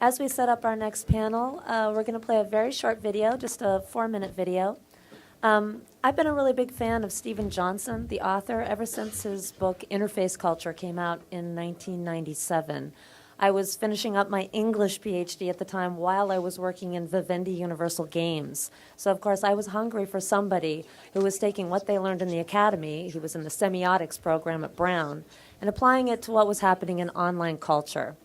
As we set up our next panel, we're going to play a very short video, just a 4-minute video. I've been a really big fan of Stephen Johnson, the author, ever since his book Interface Culture came out in 1997. I was finishing up my English PhD at the time while I was working in Vivendi Universal Games. So, of course, I was hungry for somebody who was taking what they learned in the academy, he was in the semiotics program at Brown, and applying it to what was happening in online culture.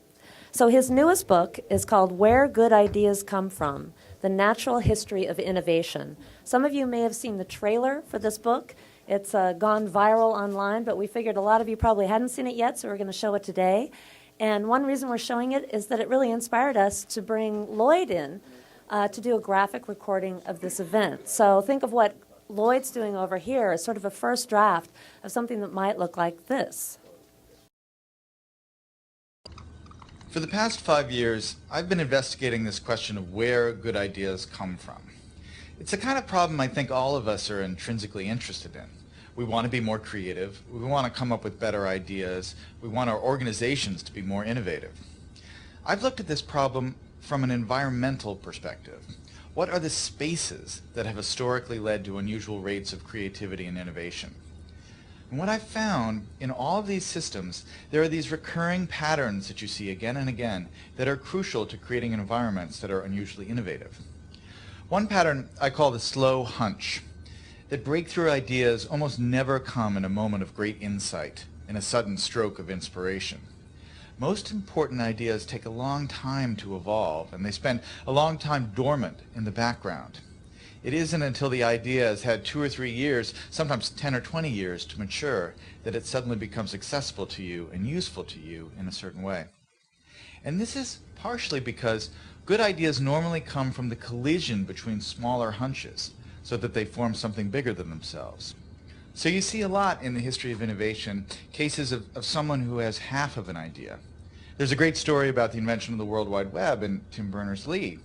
So his newest book is called Where Good Ideas Come From, The Natural History of Innovation. Some of you may have seen the trailer for this book. It's gone viral online, but we figured a lot of you probably hadn't seen it yet, so we're going to show it today. And one reason we're showing it is that it really inspired us to bring Lloyd in to do a graphic recording of this event. So think of what Lloyd's doing over here as sort of a first draft of something that might look like this. For the past 5 years, I've been investigating this question of where good ideas come from. It's the kind of problem I think all of us are intrinsically interested in. We want to be more creative, we want to come up with better ideas, we want our organizations to be more innovative. I've looked at this problem from an environmental perspective. What are the spaces that have historically led to unusual rates of creativity and innovation? And what I've found in all of these systems, there are these recurring patterns that you see again and again that are crucial to creating environments that are unusually innovative. One pattern I call the slow hunch, that breakthrough ideas almost never come in a moment of great insight, in a sudden stroke of inspiration. Most important ideas take a long time to evolve, and they spend a long time dormant in the background. It isn't until the idea has had 2 or 3 years, sometimes 10 or 20 years to mature, that it suddenly becomes accessible to you and useful to you in a certain way. And this is partially because good ideas normally come from the collision between smaller hunches, so that they form something bigger than themselves. So you see a lot in the history of innovation, cases of someone who has half of an idea. There's a great story about the invention of the World Wide Web in Tim Berners-Lee.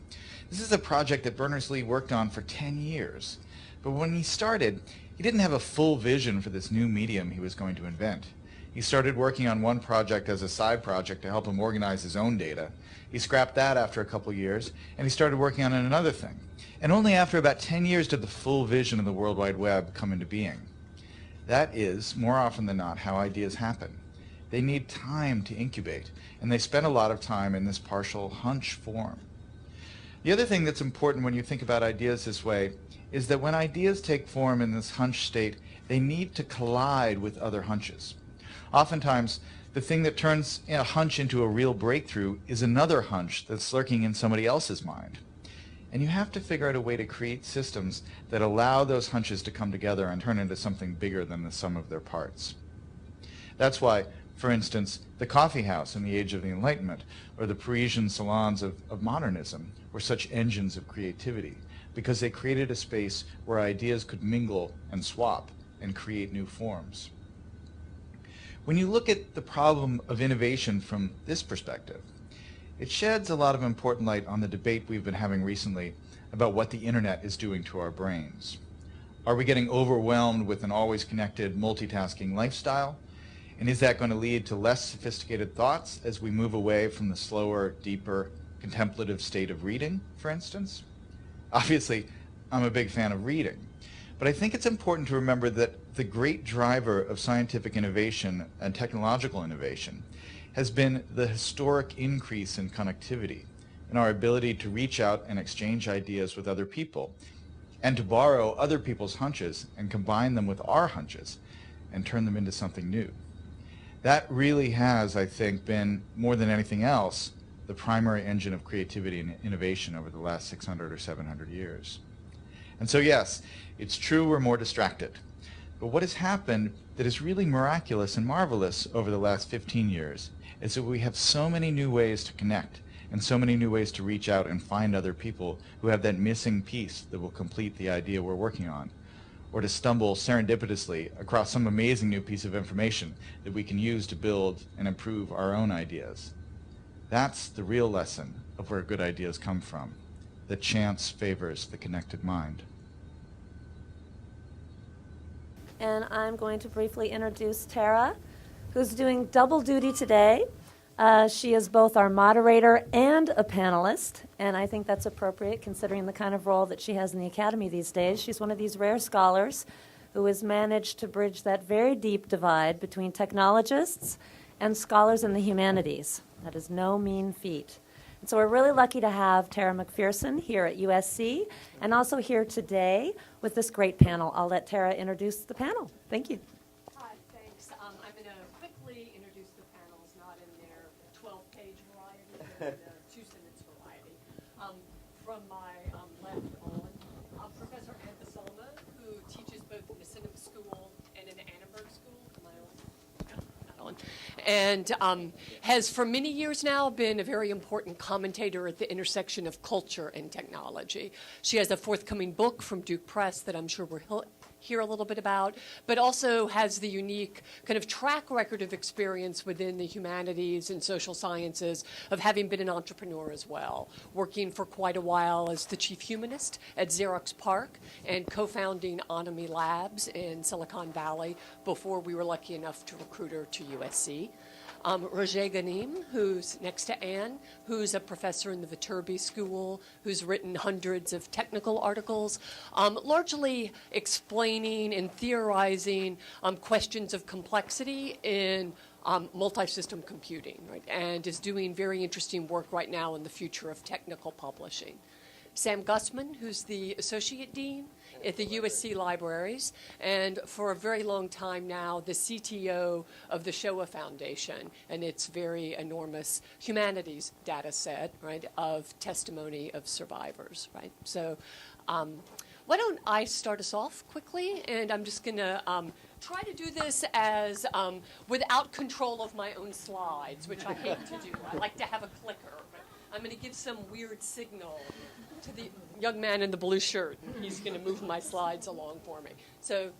This is a project that Berners-Lee worked on for 10 years. But when he started, he didn't have a full vision for this new medium he was going to invent. He started working on one project as a side project to help him organize his own data. He scrapped that after a couple years, and he started working on another thing. And only after about 10 years did the full vision of the World Wide Web come into being. That is, more often than not, how ideas happen. They need time to incubate, and they spend a lot of time in this partial hunch form. The other thing that's important when you think about ideas this way is that when ideas take form in this hunch state, they need to collide with other hunches. Oftentimes, the thing that turns a hunch into a real breakthrough is another hunch that's lurking in somebody else's mind. And you have to figure out a way to create systems that allow those hunches to come together and turn into something bigger than the sum of their parts. That's why, for instance, the coffee house in the age of the Enlightenment, or the Parisian salons of modernism, were such engines of creativity, because they created a space where ideas could mingle and swap and create new forms. When you look at the problem of innovation from this perspective, it sheds a lot of important light on the debate we've been having recently about what the internet is doing to our brains. Are we getting overwhelmed with an always connected, multitasking lifestyle? And is that going to lead to less sophisticated thoughts as we move away from the slower, deeper, contemplative state of reading, for instance? Obviously, I'm a big fan of reading, but I think it's important to remember that the great driver of scientific innovation and technological innovation has been the historic increase in connectivity and our ability to reach out and exchange ideas with other people, and to borrow other people's hunches and combine them with our hunches and turn them into something new. That really has, I think, been, more than anything else, the primary engine of creativity and innovation over the last 600 or 700 years. And so yes, it's true we're more distracted. But what has happened that is really miraculous and marvelous over the last 15 years is that we have so many new ways to connect and so many new ways to reach out and find other people who have that missing piece that will complete the idea we're working on, or to stumble serendipitously across some amazing new piece of information that we can use to build and improve our own ideas. That's the real lesson of where good ideas come from, that chance favors the connected mind. And I'm going to briefly introduce Tara, who's doing double duty today. She is both our moderator and a panelist, and I think that's appropriate considering the kind of role that she has in the Academy these days. She's one of these rare scholars who has managed to bridge that very deep divide between technologists and scholars in the humanities. That is no mean feat. And so we're really lucky to have Tara McPherson here at USC and also here today with this great panel. I'll let Tara introduce the panel. Thank you. Hi, thanks. I'm going to quickly introduce the panels, not in their 12-page variety, but in the 2-sentence variety. From my left on, Professor Anne Basalma, who teaches both in the Cinema School and in the Annenberg School. Am I on? No, not on. And has for many years now been a very important commentator at the intersection of culture and technology. She has a forthcoming book from Duke Press that I'm sure we'll hear a little bit about, but also has the unique kind of track record of experience within the humanities and social sciences of having been an entrepreneur as well, working for quite a while as the chief humanist at Xerox PARC and co-founding Onomy Labs in Silicon Valley before we were lucky enough to recruit her to USC. Roger Ganim, who's next to Anne, who's a professor in the Viterbi School, who's written hundreds of technical articles, largely explaining and theorizing questions of complexity in multi-system computing, right, and is doing very interesting work right now in the future of technical publishing. Sam Gusman, who's the associate dean at the USC Libraries, and for a very long time now, the CTO of the Shoah Foundation and its very enormous humanities data set, right, of testimony of survivors, right? So why don't I start us off quickly, and I'm just going to try to do this as without control of my own slides, which I hate to do. I like to have a clicker. I'm going to give some weird signal to the young man in the blue shirt, and he's going to move my slides along for me. So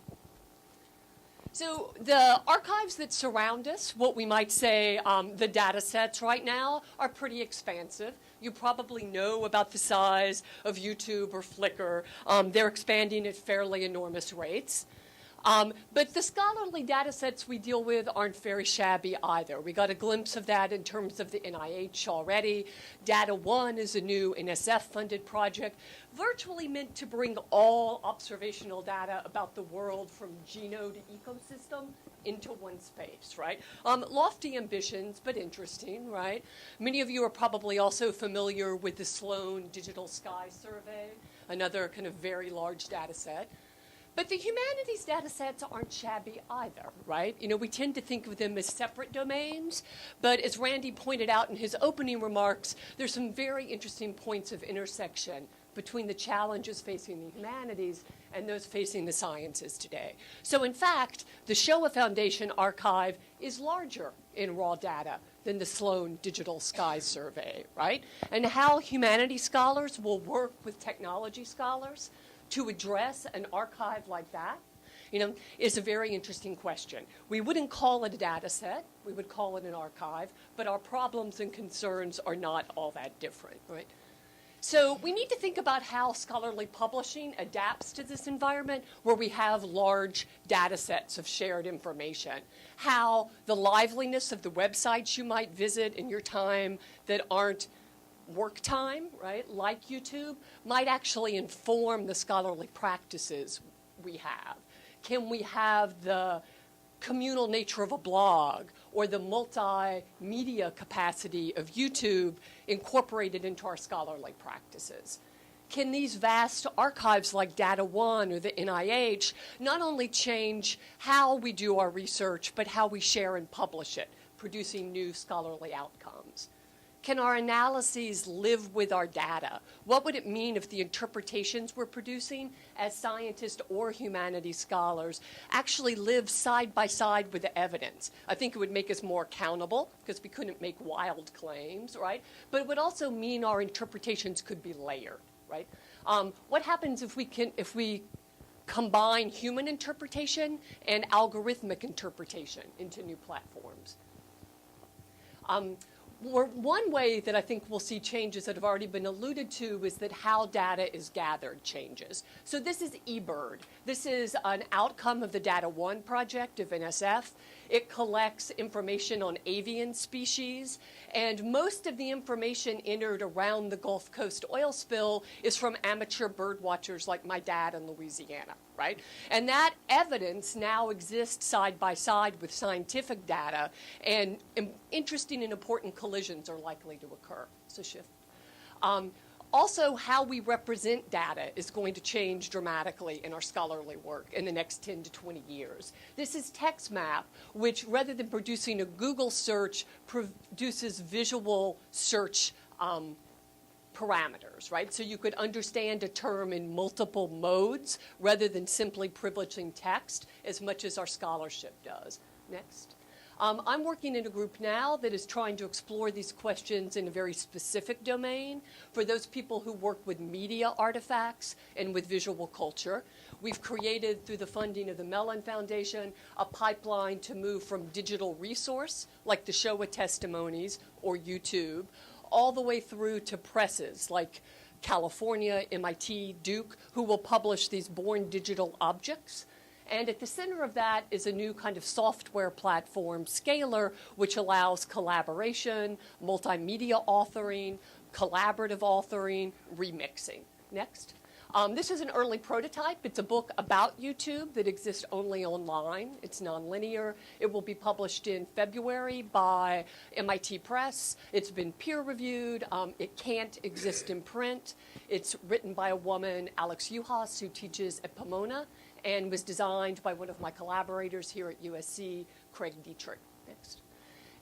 the archives that surround us, what we might say the data sets right now, are pretty expansive. You probably know about the size of YouTube or Flickr. They're expanding at fairly enormous rates. But the scholarly data sets we deal with aren't very shabby either. We got a glimpse of that in terms of the NIH already. Data One is a new NSF-funded project, virtually meant to bring all observational data about the world from genome to ecosystem into one space, right? Lofty ambitions, but interesting, right? Many of you are probably also familiar with the Sloan Digital Sky Survey, another kind of very large data set. But the humanities data sets aren't shabby either, right? You know, we tend to think of them as separate domains, but as Randy pointed out in his opening remarks, there's some very interesting points of intersection between the challenges facing the humanities and those facing the sciences today. So in fact, the Shoah Foundation archive is larger in raw data than the Sloan Digital Sky Survey, right? And how humanities scholars will work with technology scholars to address an archive like that, you know, is a very interesting question. We wouldn't call it a data set, we would call it an archive, but our problems and concerns are not all that different, right? So we need to think about how scholarly publishing adapts to this environment where we have large data sets of shared information, how the liveliness of the websites you might visit in your time that aren't work time, right, like YouTube, might actually inform the scholarly practices we have. Can we have the communal nature of a blog or the multimedia capacity of YouTube incorporated into our scholarly practices? Can these vast archives like Data One or the NIH not only change how we do our research, but how we share and publish it, producing new scholarly outcomes? Can our analyses live with our data? What would it mean if the interpretations we're producing as scientists or humanities scholars actually live side by side with the evidence? I think it would make us more accountable because we couldn't make wild claims, right? But it would also mean our interpretations could be layered, right? What happens if we combine human interpretation and algorithmic interpretation into new platforms? One way that I think we'll see changes that have already been alluded to is that how data is gathered changes. So this is eBird. This is an outcome of the Data One project of NSF. It collects information on avian species, and most of the information entered around the Gulf Coast oil spill is from amateur bird watchers like my dad in Louisiana, right? And that evidence now exists side by side with scientific data, and interesting and important collisions are likely to occur. So shift. Also, how we represent data is going to change dramatically in our scholarly work in the next 10 to 20 years. This is TextMap, which rather than producing a Google search, produces visual search parameters, right? So you could understand a term in multiple modes rather than simply privileging text as much as our scholarship does. Next. I'm working in a group now that is trying to explore these questions in a very specific domain for those people who work with media artifacts and with visual culture. We've created, through the funding of the Mellon Foundation, a pipeline to move from digital resource, like the Showa testimonies or YouTube, all the way through to presses like California, MIT, Duke, who will publish these born digital objects. And at the center of that is a new kind of software platform, Scalar, which allows collaboration, multimedia authoring, collaborative authoring, remixing. Next. This is an early prototype. It's a book about YouTube that exists only online. It's nonlinear. It will be published in February by MIT Press. It's been peer-reviewed. It can't exist in print. It's written by a woman, Alex Uhas, who teaches at Pomona, and was designed by one of my collaborators here at USC, Craig Dietrich. Next.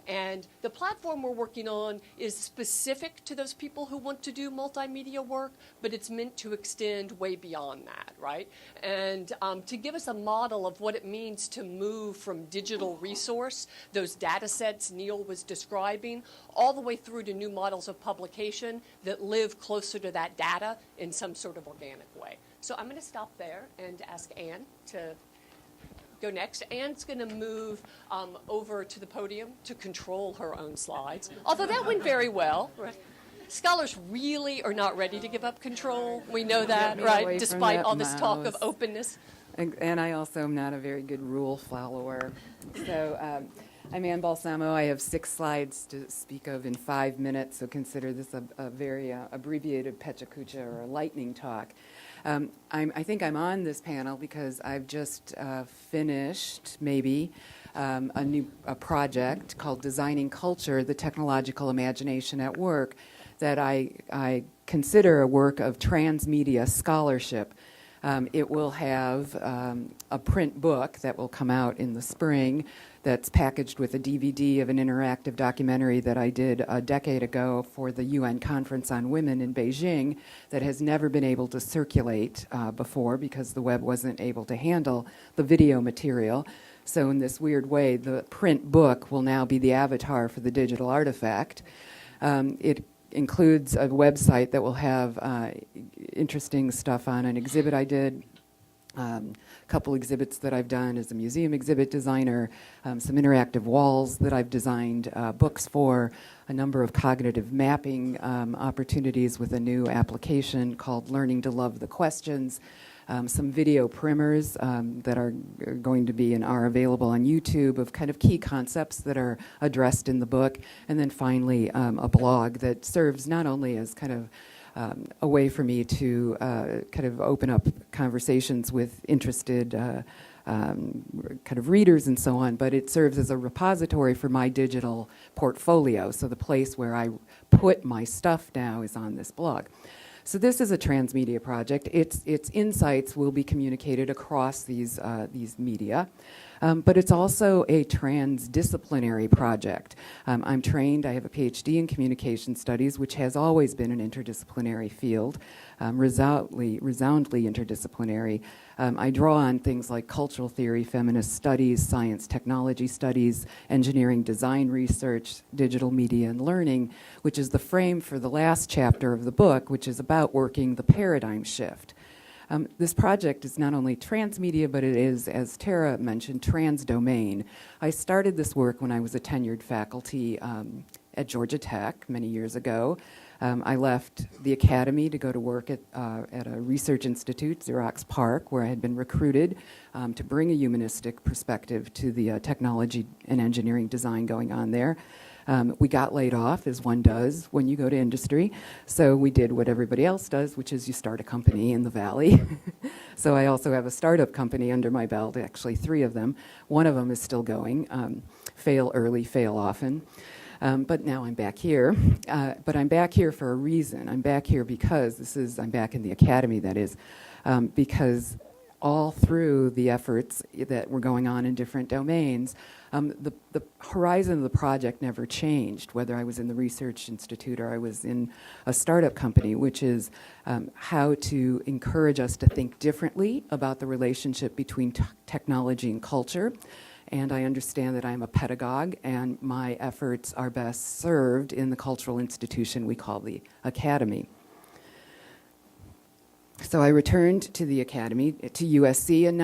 And the platform we're working on is specific to those people who want to do multimedia work, but it's meant to extend way beyond that, right? And to give us a model of what it means to move from digital resource, those data sets Neil was describing, all the way through to new models of publication that live closer to that data in some sort of organic way. So I'm going to stop there and ask Anne to go next. Anne's going to move over to the podium to control her own slides, although that went very well. Right? Scholars really are not ready to give up control. We know that, right? Despite all this talk of openness. And I also am not a very good rule follower. So I'm Ann Balsamo. I have 6 slides to speak of in 5 minutes, so consider this a very abbreviated pechakucha or a lightning talk. I think I'm on this panel because I've just finished, maybe, a project called Designing Culture, the Technological Imagination at Work, that I consider a work of transmedia scholarship. It will have a print book that will come out in the spring that's packaged with a DVD of an interactive documentary that I did a decade ago for the UN Conference on Women in Beijing that has never been able to circulate before because the web wasn't able to handle the video material. So in this weird way, the print book will now be the avatar for the digital artifact. It includes a website that will have interesting stuff on an exhibit I did, a couple exhibits that I've done as a museum exhibit designer, some interactive walls that I've designed, books for, a number of cognitive mapping opportunities with a new application called Learning to Love the Questions, some video primers that are going to be and are available on YouTube of kind of key concepts that are addressed in the book, and then finally a blog that serves not only as kind of a way for me to kind of open up conversations with interested kind of readers and so on, but it serves as a repository for my digital portfolio. So the place where I put my stuff now is on this blog. So this is a transmedia project. Its insights will be communicated across these media. But it's also a transdisciplinary project. I'm trained, I have a PhD in communication studies, which has always been an interdisciplinary field, resoundingly interdisciplinary. I draw on things like cultural theory, feminist studies, science technology studies, engineering design research, digital media and learning, which is the frame for the last chapter of the book, which is about working the paradigm shift. This project is not only transmedia, but it is, as Tara mentioned, transdomain. I started this work when I was a tenured faculty at Georgia Tech many years ago. I left the academy to go to work at a research institute, Xerox PARC, where I had been recruited to bring a humanistic perspective to the technology and engineering design going on there. We got laid off, as one does when you go to industry, so we did what everybody else does, which is you start a company in the Valley. So I also have a startup company under my belt, actually 3 of them. One of them is still going, fail early, fail often. But now I'm back here. But I'm back here for a reason. I'm back here because I'm back in the academy, that is, because all through the efforts that were going on in different domains, the horizon of the project never changed, whether I was in the research institute or I was in a startup company, which is how to encourage us to think differently about the relationship between technology and culture. And I understand that I'm a pedagogue, and my efforts are best served in the cultural institution we call the academy. So I returned to the academy, to USC, and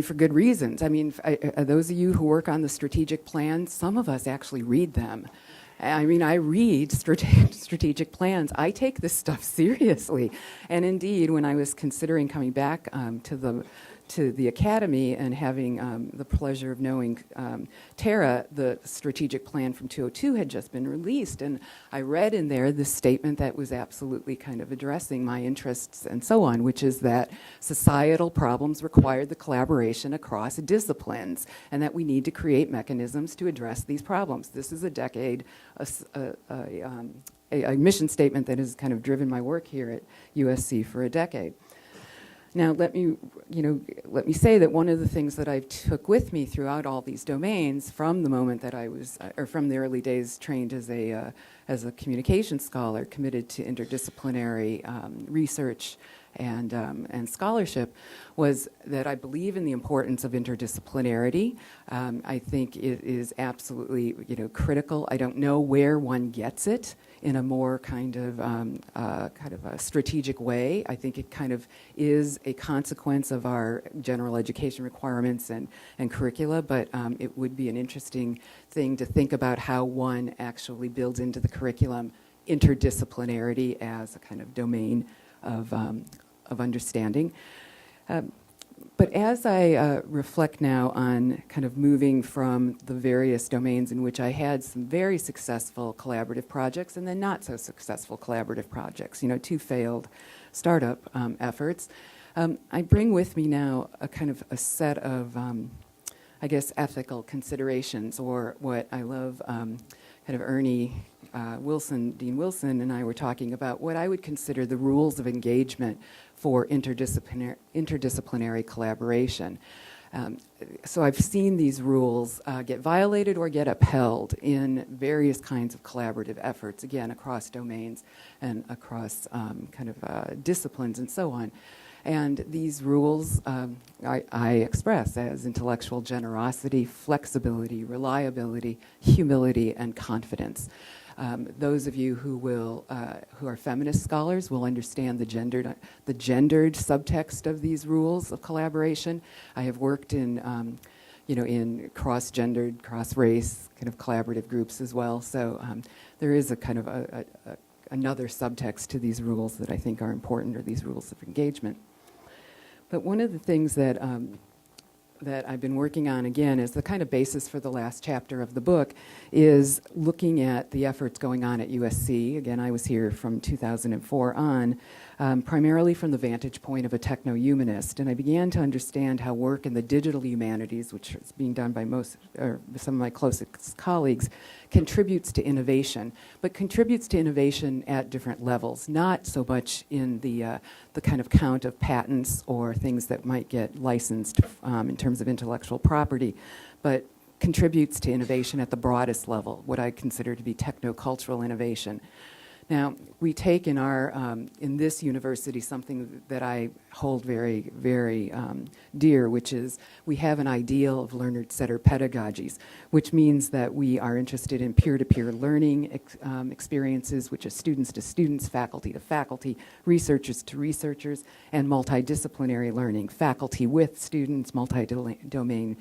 for good reasons. I mean, those of you who work on the strategic plans, some of us actually read them. I mean, I read strategic plans. I take this stuff seriously. And indeed, when I was considering coming back to the academy and having the pleasure of knowing Tara, the strategic plan from 2002 had just been released, and I read in there this statement that was absolutely kind of addressing my interests and so on, which is that societal problems require the collaboration across disciplines, and that we need to create mechanisms to address these problems. This is a mission statement that has kind of driven my work here at USC for a decade. Now, let me say that one of the things that I took with me throughout all these domains, from the moment that I was, or from the early days, trained as a communications scholar, committed to interdisciplinary research and scholarship, was that I believe in the importance of interdisciplinarity. I think it is absolutely critical. I don't know where one gets it in a more kind of a strategic way. I think it kind of is a consequence of our general education requirements and curricula, but it would be an interesting thing to think about how one actually builds into the curriculum interdisciplinarity as a kind of domain of understanding. But as I reflect now on kind of moving from the various domains in which I had some very successful collaborative projects and then not so successful collaborative projects, 2 failed startup efforts, I bring with me now a kind of a set of, ethical considerations, or what I love, kind of Ernie Dean Wilson and I were talking about what I would consider the rules of engagement for interdisciplinary collaboration. So I've seen these rules get violated or get upheld in various kinds of collaborative efforts, again, across domains and across disciplines and so on. And these rules I express as intellectual generosity, flexibility, reliability, humility, and confidence. Those of you who are feminist scholars will understand the gendered subtext of these rules of collaboration. I have worked in cross-gendered, cross-race kind of collaborative groups as well. So there is a kind of another subtext to these rules that I think are important, or these rules of engagement. But one of the things that I've been working on, again, as the kind of basis for the last chapter of the book, is looking at the efforts going on at USC. Again, I was here from 2004 on, primarily from the vantage point of a techno-humanist, and I began to understand how work in the digital humanities, which is being done by some of my closest colleagues, contributes to innovation, but contributes to innovation at different levels, not so much in the kind of count of patents or things that might get licensed in terms of intellectual property, but contributes to innovation at the broadest level, what I consider to be technocultural innovation. Now, we take in this university something that I hold very, very dear, which is we have an ideal of learner-centered pedagogies, which means that we are interested in peer-to-peer learning experiences, which is students to students, faculty to faculty, researchers to researchers, and multidisciplinary learning, faculty with students, multi-domain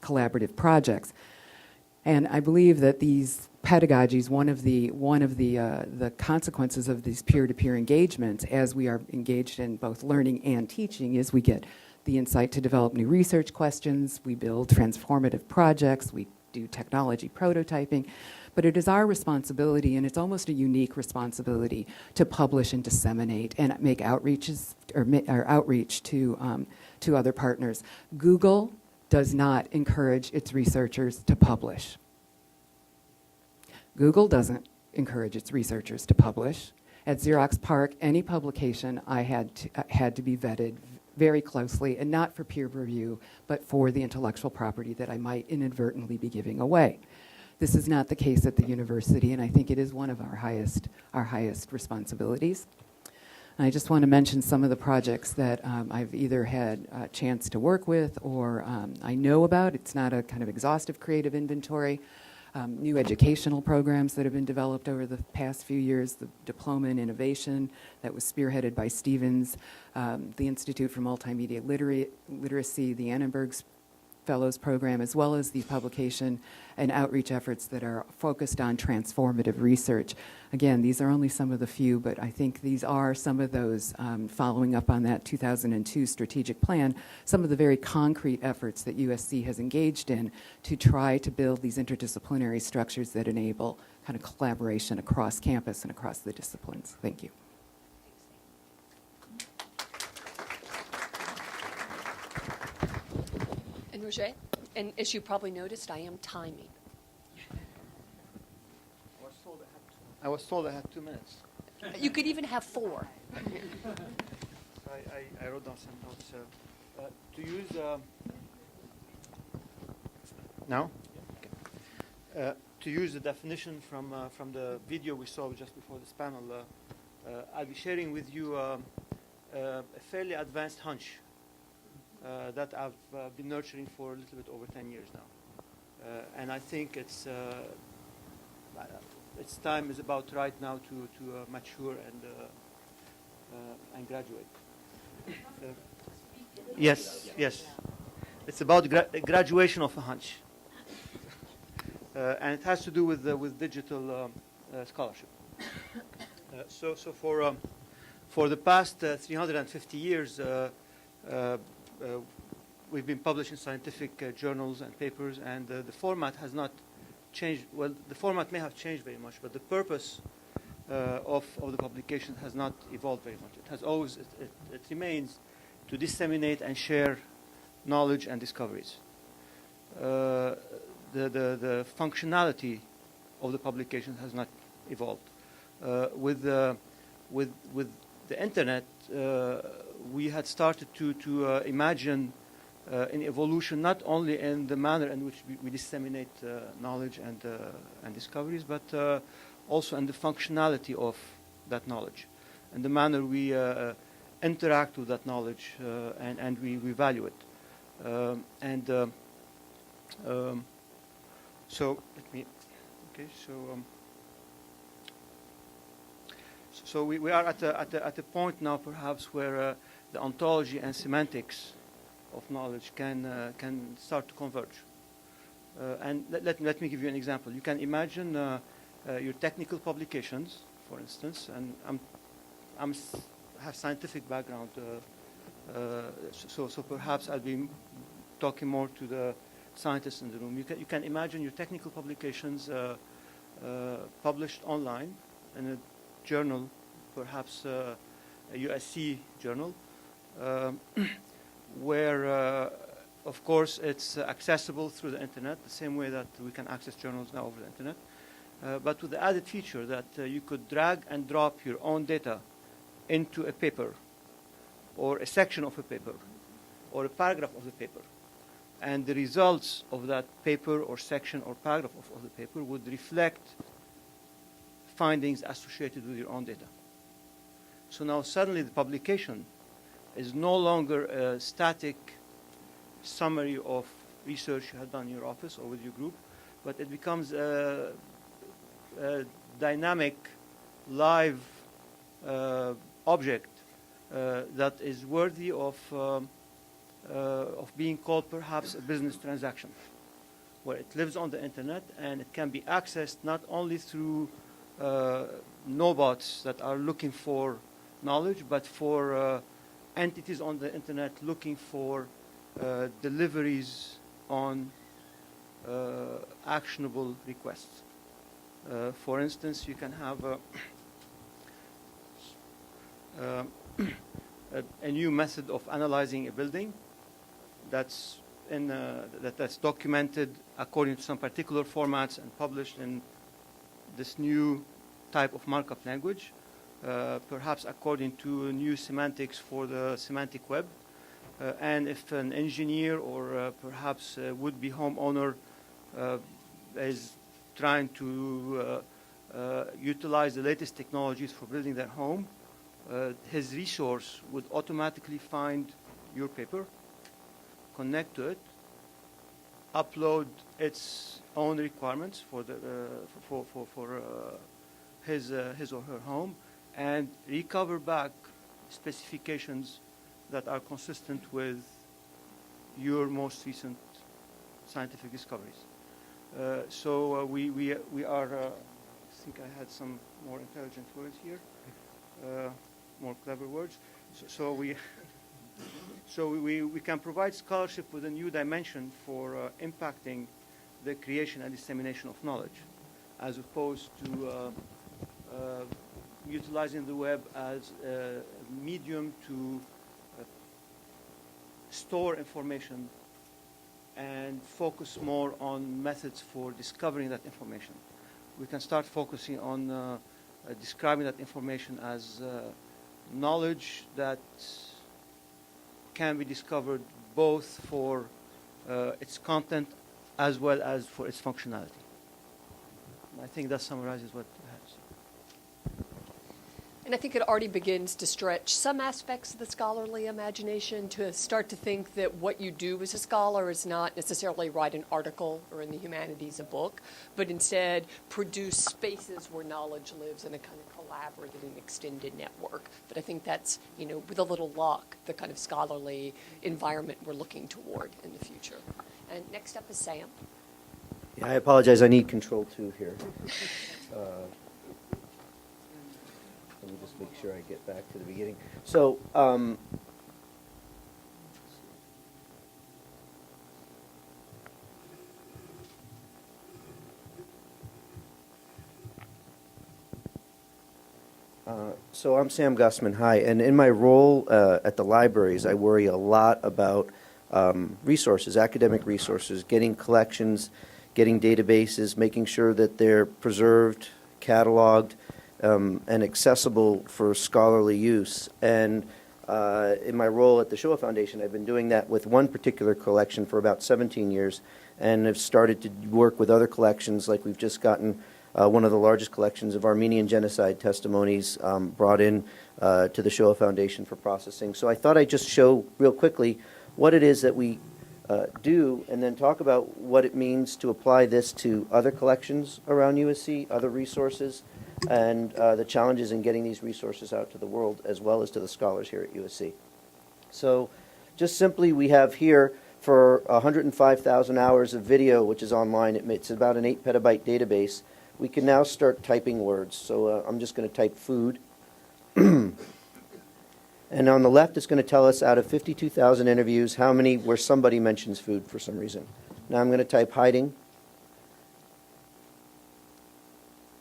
collaborative projects. And I believe that these pedagogies, one of the consequences of these peer-to-peer engagements, as we are engaged in both learning and teaching, is we get the insight to develop new research questions, we build transformative projects, we do technology prototyping, but it is our responsibility, and it's almost a unique responsibility, to publish and disseminate and make outreaches or outreach to other partners. Google does not encourage its researchers to publish. Google doesn't encourage its researchers to publish. At Xerox PARC, any publication I had to be vetted very closely, and not for peer review, but for the intellectual property that I might inadvertently be giving away. This is not the case at the university, and I think it is one of our highest responsibilities. And I just want to mention some of the projects that I've either had a chance to work with or I know about. It's not a kind of exhaustive creative inventory. New educational programs that have been developed over the past few years, the Diploma in Innovation that was spearheaded by Stevens, the Institute for Multimedia Literacy, the Annenberg Fellows Program, as well as the publication and outreach efforts that are focused on transformative research. Again, these are only some of the few, but I think these are some of those, following up on that 2002 strategic plan, some of the very concrete efforts that USC has engaged in to try to build these interdisciplinary structures that enable kind of collaboration across campus and across the disciplines. Thank you. And Roger, and as you probably noticed, I am timing. I was told I had 2 minutes. You could even have 4. I wrote down some notes. To use now, okay. To use the definition from the video we saw just before this panel, I'll be sharing with you a fairly advanced hunch that I've been nurturing for a little bit over 10 years now, and I think its time is about right now to mature and graduate. Yes. It's about graduation of a hunch, and it has to do with digital scholarship. So for the past 350 years, we've been publishing scientific journals and papers, and the format has not changed. Well, the format may have changed very much, but the purpose of the publication has not evolved very much. It has always, it remains to disseminate and share knowledge and discoveries. The functionality of the publication has not evolved. With the internet, we had started to imagine an evolution not only in the manner in which we disseminate knowledge and discoveries, but also in the functionality of that knowledge and the manner we interact with that knowledge and we value it. So let me. Okay, so we are at a point now, perhaps, where the ontology and semantics of knowledge can start to converge. And let me give you an example. You can imagine your technical publications, for instance, and I have scientific background, so perhaps I'll be talking more to the scientists in the room. You can imagine your technical publications published online in a journal, perhaps a USC journal, where, of course, it's accessible through the internet, the same way that we can access journals now over the internet, but with the added feature that you could drag and drop your own data into a paper, or a section of a paper, or a paragraph of the paper. And the results of that paper or section or paragraph of the paper would reflect findings associated with your own data. So now suddenly the publication is no longer a static summary of research you have done in your office or with your group, but it becomes a dynamic, live object that is worthy of being called perhaps a business transaction, where it lives on the internet, and it can be accessed not only through nobots that are looking for knowledge, but for entities on the internet looking for deliveries on actionable requests. For instance, you can have a new method of analyzing a building that's that's documented according to some particular formats and published in this new type of markup language, perhaps according to new semantics for the semantic web. And if an engineer or perhaps a would-be homeowner is trying to utilize the latest technologies for building their home, his resource would automatically find your paper, connect to it, upload its own requirements for the for his or her home, and recover back specifications that are consistent with your most recent scientific discoveries. We are. I think I had some more intelligent words here, more clever words. So we can provide scholarship with a new dimension for impacting the creation and dissemination of knowledge, as opposed to utilizing the web as a medium to store information and focus more on methods for discovering that information. We can start focusing on describing that information as knowledge that can be discovered both for its content as well as for its functionality. I think that summarizes what I have to say. And I think it already begins to stretch some aspects of the scholarly imagination to start to think that what you do as a scholar is not necessarily write an article or in the humanities a book, but instead produce spaces where knowledge lives in a kind of collaborative and extended network. But I think that's, with a little luck, the kind of scholarly environment we're looking toward in the future. And next up is Sam. Yeah, I apologize. I need control 2 here. Let me just make sure I get back to the beginning. So, so I'm Sam Gusman. Hi, and in my role at the libraries, I worry a lot about resources, academic resources, getting collections, getting databases, making sure that they're preserved, cataloged, and accessible for scholarly use. And in my role at the Shoah Foundation, I've been doing that with one particular collection for about 17 years, and have started to work with other collections, like we've just gotten one of the largest collections of Armenian genocide testimonies brought in to the Shoah Foundation for processing. So I thought I'd just show real quickly what it is that we do, and then talk about what it means to apply this to other collections around USC, other resources, and the challenges in getting these resources out to the world, as well as to the scholars here at USC. So just simply, we have here, for 105,000 hours of video, which is online, it's about an 8 petabyte database. We can now start typing words. So I'm just going to type food. And on the left, it's going to tell us out of 52,000 interviews how many where somebody mentions food for some reason. Now I'm going to type hiding.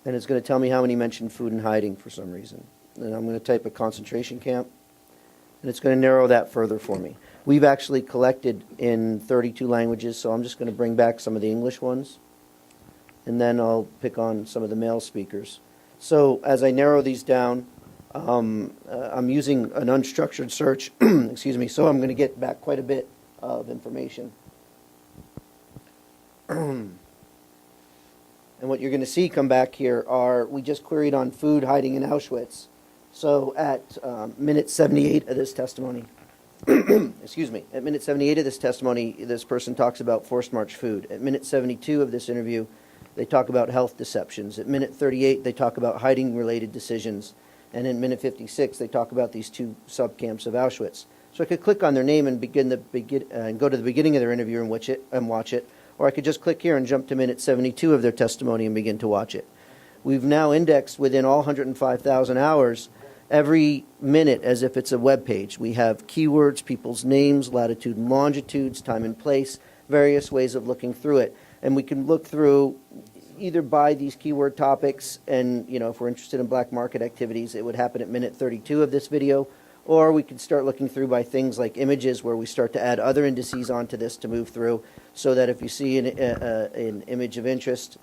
And it's going to tell me how many mentioned food and hiding for some reason. And I'm going to type a concentration camp. And it's going to narrow that further for me. We've actually collected in 32 languages, so I'm just going to bring back some of the English ones. And then I'll pick on some of the male speakers. So as I narrow these down, I'm using an unstructured search, excuse me, so I'm going to get back quite a bit of information. And what you're going to see come back here are, we just queried on food hiding in Auschwitz. So at minute 78 of this testimony, excuse me, at minute 78 of this testimony, this person talks about forced march food. At minute 72 of this interview, they talk about health deceptions. At minute 38, they talk about hiding-related decisions. And in minute 56, they talk about these 2 subcamps of Auschwitz. So I could click on their name and go to the beginning of their interview and watch it, or I could just click here and jump to minute 72 of their testimony and begin to watch it. We've now indexed within all 105,000 hours every minute as if it's a web page. We have keywords, people's names, latitude and longitudes, time and place, various ways of looking through it. And we can look through either by these keyword topics, and if we're interested in black market activities, it would happen at minute 32 of this video, or we can start looking through by things like images, where we start to add other indices onto this to move through, so that if you see an image of interest,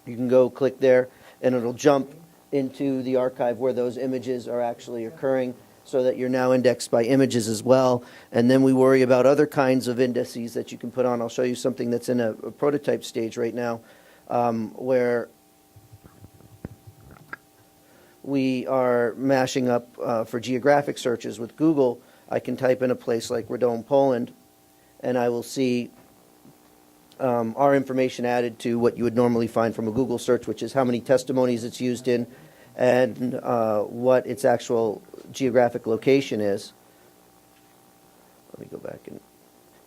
you can go click there, and it'll jump into the archive where those images are actually occurring, so that you're now indexed by images as well. And then we worry about other kinds of indices that you can put on. I'll show you something that's in a prototype stage right now, where we are mashing up for geographic searches with Google. I can type in a place like Radom, Poland, and I will see our information added to what you would normally find from a Google search, which is how many testimonies it's used in and what its actual geographic location is. Let me go back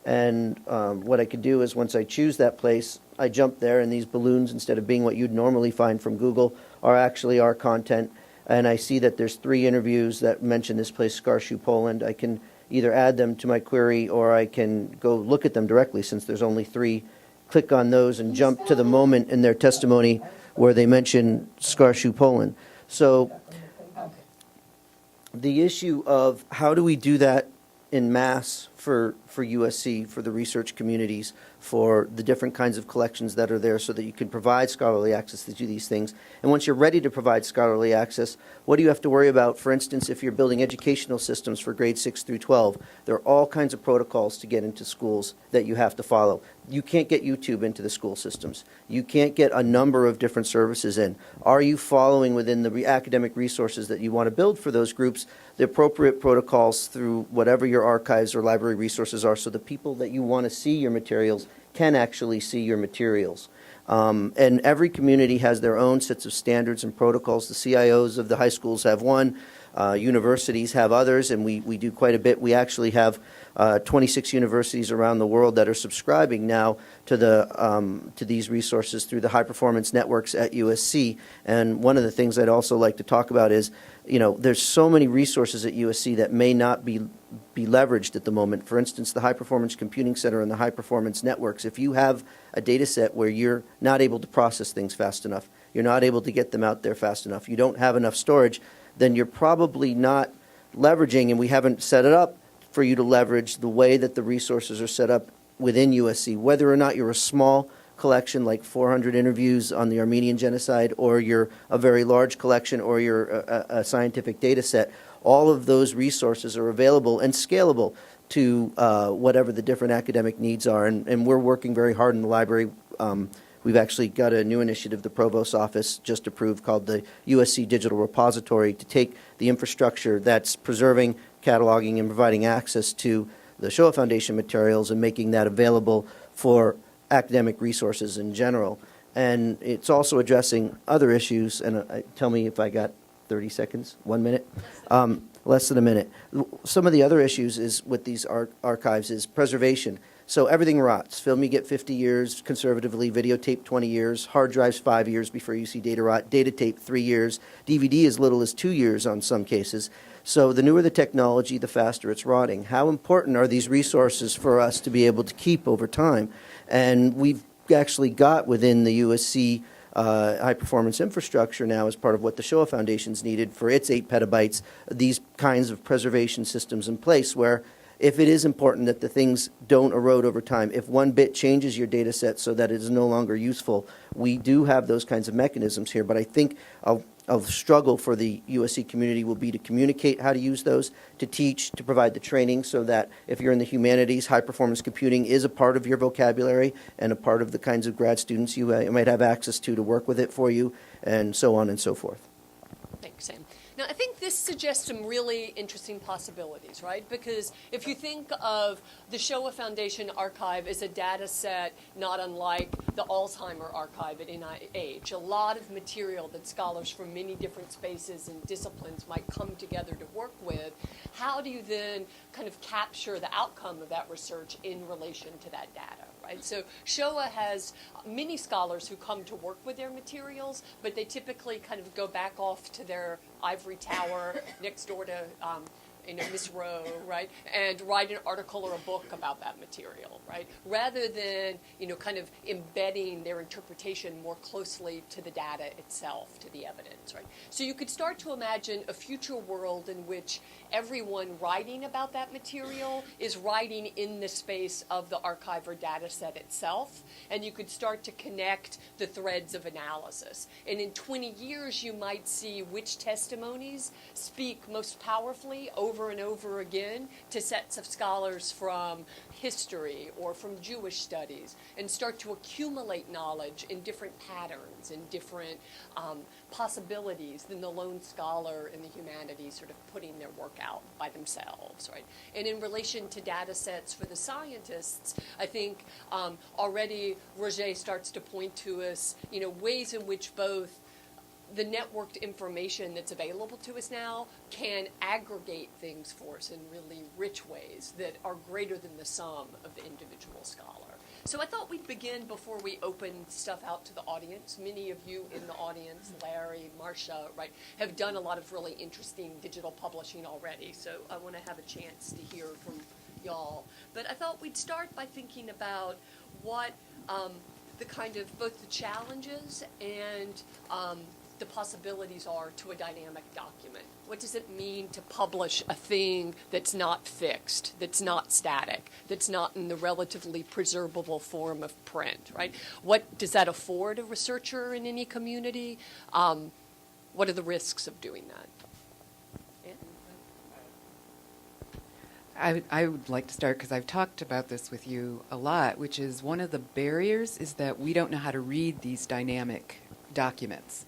and what I could do is, once I choose that place, I jump there, and these balloons, instead of being what you'd normally find from Google, are actually our content. And I see that there's 3 interviews that mention this place, Skarshu, Poland. I can either add them to my query, or I can go look at them directly, since there's only 3. Click on those and jump to the moment in their testimony where they mention Skarshu, Poland. So the issue of how do we do that in mass for USC, for the research communities, for the different kinds of collections that are there, so that you can provide scholarly access to do these things. And once you're ready to provide scholarly access, what do you have to worry about? For instance, if you're building educational systems for grades 6 through 12, there are all kinds of protocols to get into schools that you have to follow. You can't get YouTube into the school systems. You can't get a number of different services in. Are you following within the academic resources that you want to build for those groups the appropriate protocols through whatever your archives or library resources are, so the people that you want to see your materials can actually see your materials? And every community has their own sets of standards and protocols. The CIOs of the high schools have one. Universities have others, and we do quite a bit. We actually have 26 universities around the world that are subscribing now to these resources through the high-performance networks at USC. And one of the things I'd also like to talk about is, there's so many resources at USC that may not be leveraged at the moment. For instance, the High Performance Computing Center and the High Performance Networks. If you have a data set where you're not able to process things fast enough, you're not able to get them out there fast enough, you don't have enough storage, then you're probably not leveraging, and we haven't set it up for you to leverage the way that the resources are set up within USC. Whether or not you're a small collection like 400 interviews on the Armenian genocide, or you're a very large collection, or you're a scientific data set, all of those resources are available and scalable to whatever the different academic needs are. And we're working very hard in the library. We've actually got a new initiative the Provost's office just approved called the USC Digital Repository, to take the infrastructure that's preserving, cataloging, and providing access to the Shoah Foundation materials and making that available for academic resources in general. And it's also addressing other issues. And tell me if I got 30 seconds, 1 minute? Less than a minute. Some of the other issues is with these archives is preservation. So everything rots. Film you get 50 years conservatively, videotape 20 years, hard drives 5 years before you see data rot, data tape 3 years, DVD as little as 2 years on some cases. So the newer the technology, the faster it's rotting. How important are these resources for us to be able to keep over time? And we've actually got within the USC high-performance infrastructure now, as part of what the Shoah Foundation's needed for its 8 petabytes, these kinds of preservation systems in place where, if it is important that the things don't erode over time, if one bit changes your data set so that it is no longer useful, we do have those kinds of mechanisms here. But I think a struggle for the USC community will be to communicate how to use those, to teach, to provide the training, so that if you're in the humanities, high-performance computing is a part of your vocabulary and a part of the kinds of grad students you might have access to work with it for you, and so on and so forth. Thanks, Sam. Now, I think this suggests some really interesting possibilities, right? Because if you think of the Shoah Foundation archive as a data set not unlike the Alzheimer archive at NIH, a lot of material that scholars from many different spaces and disciplines might come together to work with, how do you then kind of capture the outcome of that research in relation to that data, right? So Showa has many scholars who come to work with their materials, but they typically kind of go back off to their ivory tower next door to Miss Rowe, right, and write an article or a book about that material, right, rather than, kind of embedding their interpretation more closely to the data itself, to the evidence, right? So you could start to imagine a future world in which everyone writing about that material is writing in the space of the archive or data set itself, and you could start to connect the threads of analysis. And in 20 years, you might see which testimonies speak most powerfully over and over again to sets of scholars from history or from Jewish studies, and start to accumulate knowledge in different patterns and different possibilities than the lone scholar in the humanities sort of putting their work out by themselves, right? And in relation to data sets for the scientists, I think already Roger starts to point to us, ways in which both the networked information that's available to us now can aggregate things for us in really rich ways that are greater than the sum of the individual scholar. So I thought we'd begin before we open stuff out to the audience. Many of you in the audience, Larry, Marcia, right, have done a lot of really interesting digital publishing already. So I want to have a chance to hear from y'all. But I thought we'd start by thinking about what the kind of both the challenges and the possibilities are to a dynamic document. What does it mean to publish a thing that's not fixed, that's not static, that's not in the relatively preservable form of print, right? What does that afford a researcher in any community? What are the risks of doing that? I would like to start because I've talked about this with you a lot, which is one of the barriers is that we don't know how to read these dynamic documents.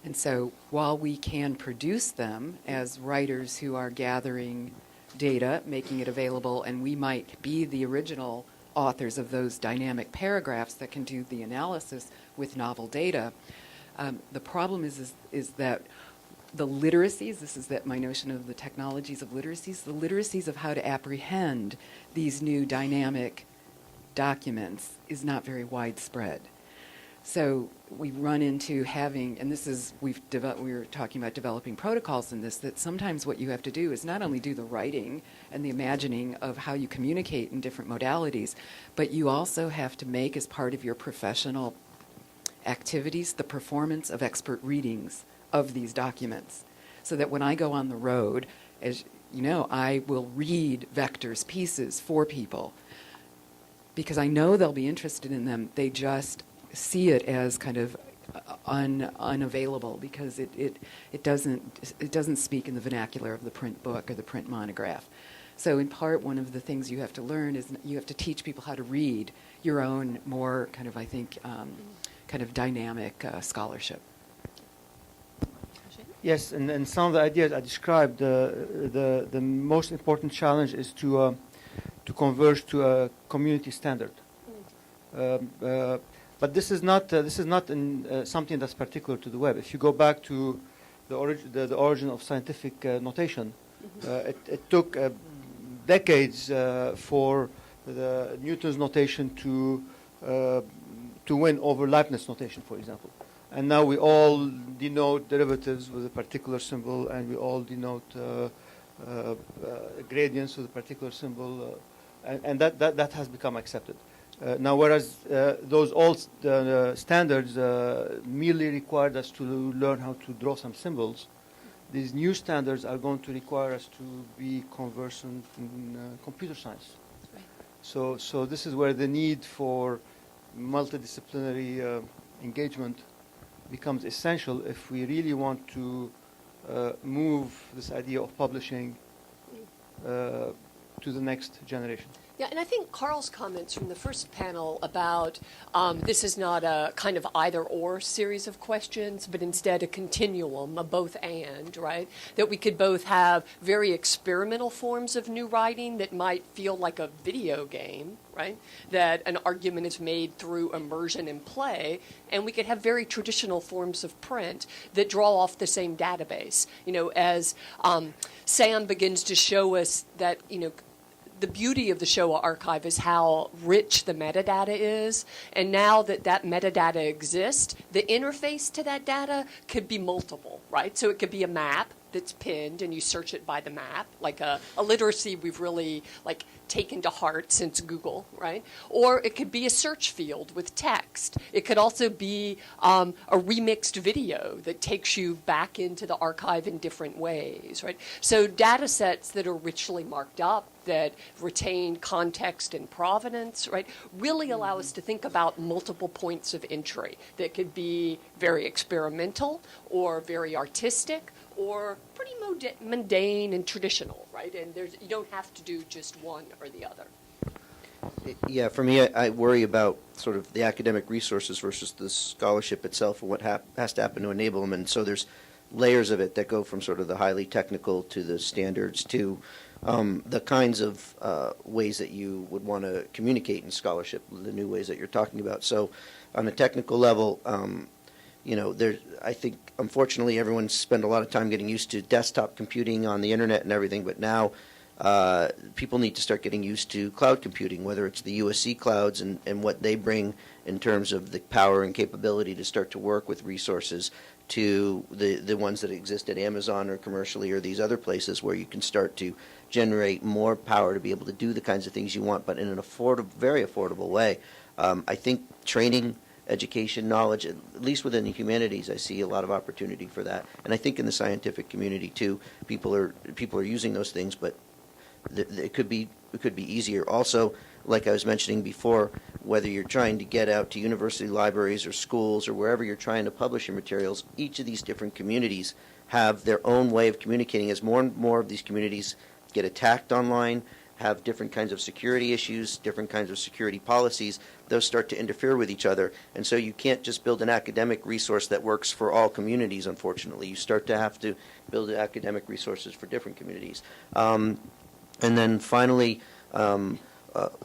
And so while we can produce them as writers who are gathering data, making it available, and we might be the original authors of those dynamic paragraphs that can do the analysis with novel data, the problem is that the literacies, this is my notion of the technologies of literacies, the literacies of how to apprehend these new dynamic documents is not very widespread. So we run into having, and this is, we were talking about developing protocols in this, that sometimes what you have to do is not only do the writing and the imagining of how you communicate in different modalities, but you also have to make as part of your professional activities the performance of expert readings of these documents. So that when I go on the road, as you know, I will read Vector's pieces for people because I know they'll be interested in them. They just see it as kind of unavailable because it doesn't speak in the vernacular of the print book or the print monograph. So in part, one of the things you have to learn is you have to teach people how to read your own more kind of, I think, kind of dynamic scholarship. Yes, and some of the ideas I described, the most important challenge is to converge to a community standard. But this is not something that's particular to the web. If you go back to the origin of scientific notation, it took decades for the Newton's notation to win over Leibniz notation, for example. And now we all denote derivatives with a particular symbol, and we all denote gradients with a particular symbol, and that has become accepted. Now, whereas those old standards merely required us to learn how to draw some symbols, these new standards are going to require us to be conversant in computer science. Right. So this is where the need for multidisciplinary engagement becomes essential if we really want to move this idea of publishing to the next generation. Yeah, and I think Carl's comments from the first panel about this is not a kind of either-or series of questions, but instead a continuum, a both-and, right? That we could both have very experimental forms of new writing that might feel like a video game, right? That an argument is made through immersion and play, and we could have very traditional forms of print that draw off the same database. You know, as Sam begins to show us that, you know, the beauty of the Showa archive is how rich the metadata is. And now that that metadata exists, the interface to that data could be multiple, right? So it could be a map that's pinned and you search it by the map, like a literacy we've really like taken to heart since Google, right? Or it could be a search field with text. It could also be a remixed video that takes you back into the archive in different ways, right? So data sets that are richly marked up, that retain context and provenance, right, really allow us to think about multiple points of entry that could be very experimental or very artistic or pretty mundane and traditional, right? And you don't have to do just one or the other. Yeah, for me, I worry about sort of the academic resources versus the scholarship itself and what has to happen to enable them. And so there's layers of it that go from sort of the highly technical to the standards to the kinds of ways that you would want to communicate in scholarship, the new ways that you're talking about. So on a technical level, I think, unfortunately, everyone's spent a lot of time getting used to desktop computing on the internet and everything, but now people need to start getting used to cloud computing, whether it's the USC clouds and what they bring in terms of the power and capability to start to work with resources to the ones that exist at Amazon or commercially or these other places where you can start to generate more power to be able to do the kinds of things you want, but in an very affordable way. I think training, education, knowledge, at least within the humanities, I see a lot of opportunity for that. And I think in the scientific community too, people are using those things, but it could be easier. Also, like I was mentioning before, whether you're trying to get out to university libraries or schools or wherever you're trying to publish your materials, each of these different communities have their own way of communicating. As more and more of these communities get attacked online, have different kinds of security issues, different kinds of security policies, those start to interfere with each other. And so you can't just build an academic resource that works for all communities, unfortunately. You start to have to build academic resources for different communities. And then finally,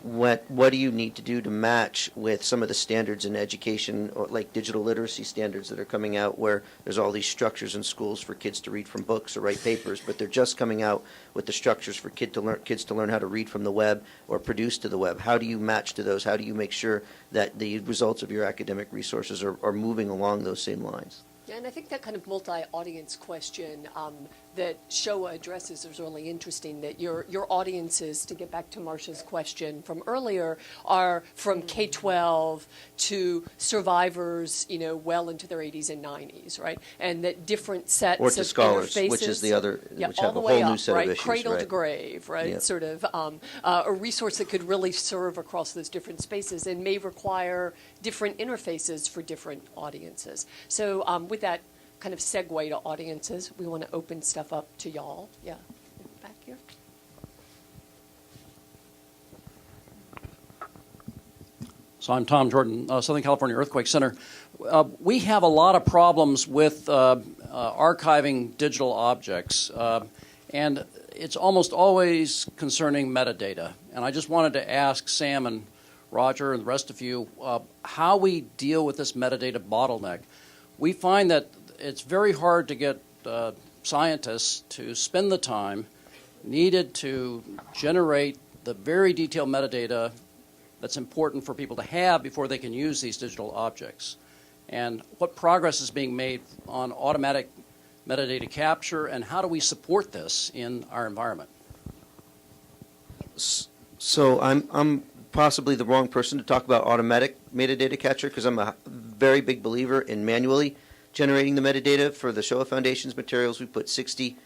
what do you need to do to match with some of the standards in education, or like digital literacy standards that are coming out, where there's all these structures in schools for kids to read from books or write papers, but they're just coming out with the structures for kids to learn how to read from the web or produce to the web. How do you match to those? How do you make sure that the results of your academic resources are moving along those same lines? Yeah, and I think that kind of multi-audience question that Showa addresses is really interesting, that your audiences, to get back to Marcia's question from earlier, are from K-12 to survivors, well into their 80s and 90s, right? And that different sets or to of scholars, interfaces, which is the other, which all have the a way whole new up, set right? of issues, Cradle right? to grave, right? Yeah. Sort of a resource that could really serve across those different spaces and may require different interfaces for different audiences. So with that kind of segue to audiences, we want to open stuff up to y'all. Yeah, back here. So I'm Tom Jordan, Southern California Earthquake Center. We have a lot of problems with archiving digital objects, and it's almost always concerning metadata. And I just wanted to ask Sam and Roger and the rest of you how we deal with this metadata bottleneck. We find that it's very hard to get scientists to spend the time needed to generate the very detailed metadata that's important for people to have before they can use these digital objects. And what progress is being made on automatic metadata capture, and how do we support this in our environment? So I'm possibly the wrong person to talk about automatic metadata capture, because I'm a very big believer in manually generating the metadata. For the Showa Foundation's materials, we put 60